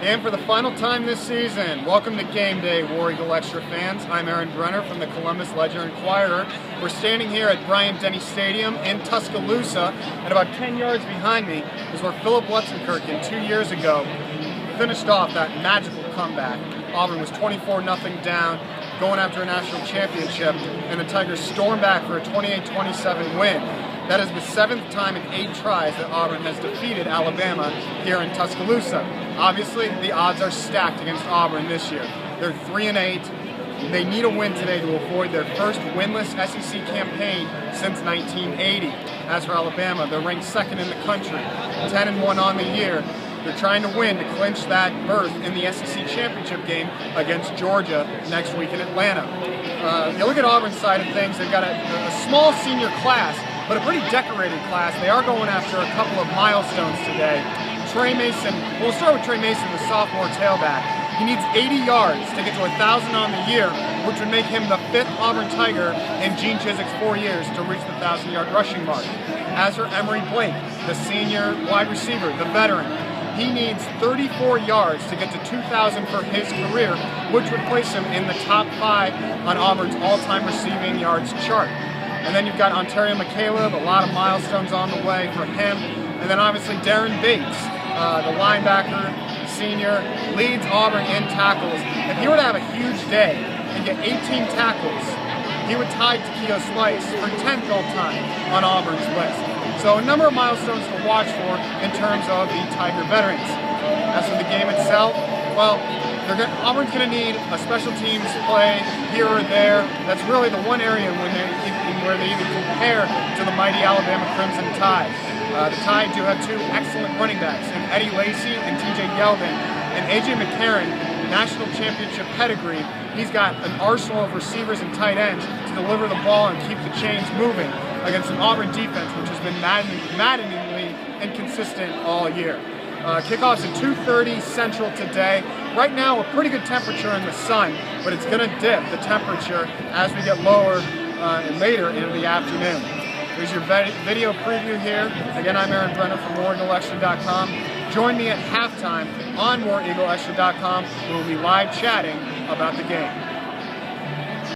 And for the final time this season, welcome to Game Day, War Eagle Extra fans. I'm Brenner from the Columbus Ledger-Inquirer. We're standing here at Bryant-Denny Stadium in Tuscaloosa, and about 10 yards behind me is where Philip Lutzenkirchen 2 years ago finished off that magical comeback. Auburn was 24-0 down, going after a national championship, and the Tigers stormed back for a 28-27 win. That is the 7th time in 8 tries that Auburn has defeated Alabama here in Tuscaloosa. Obviously, the odds are stacked against Auburn this year. They're 3-8. They need a win today to avoid their first winless SEC campaign since 1980. As for Alabama, they're ranked 2nd in the country, 10-1 on the year. They're trying to win to clinch that berth in the SEC championship game against Georgia next week in Atlanta. You look at Auburn's side of things, they've got a small senior class, but a pretty decorated class. They are going after a couple of milestones today. Trey Mason, we'll start with Trey Mason, the sophomore tailback. He needs 80 yards to get to 1,000 on the year, which would make him the 5th Auburn Tiger in Gene Chizik's 4 years to reach the 1,000-yard rushing mark. As for Emory Blake, the senior wide receiver, the veteran, he needs 34 yards to get to 2,000 for his career, which would place him in the top 5 on Auburn's all-time receiving yards chart. And then you've got Ontario McCaleb, a lot of milestones on the way for him. And then obviously Darren Bates, the linebacker, senior, leads Auburn in tackles. If he were to have a huge day and get 18 tackles, he would tie Takeo Slice for 10th all-time on Auburn's list. So a number of milestones to watch for in terms of the Tiger veterans. As for the game itself, well, Auburn's going to need a special teams play here or there. That's really the one area where they even compare to the mighty Alabama Crimson Tide. The Tide do have 2 excellent running backs, in Eddie Lacy and TJ Yeldon, and A.J. McCarron, national championship pedigree. He's got an arsenal of receivers and tight ends to deliver the ball and keep the chains moving against an Auburn defense which has been maddeningly inconsistent all year. Kickoff's at 2:30 Central today. Right now, a pretty good temperature in the sun, but it's going to dip the temperature as we get lower and later into the afternoon. Here's your video preview here. Again, I'm Brenner from WarEagleExtra.com. Join me at halftime on WarEagleExtra.com. We'll be live chatting about the game.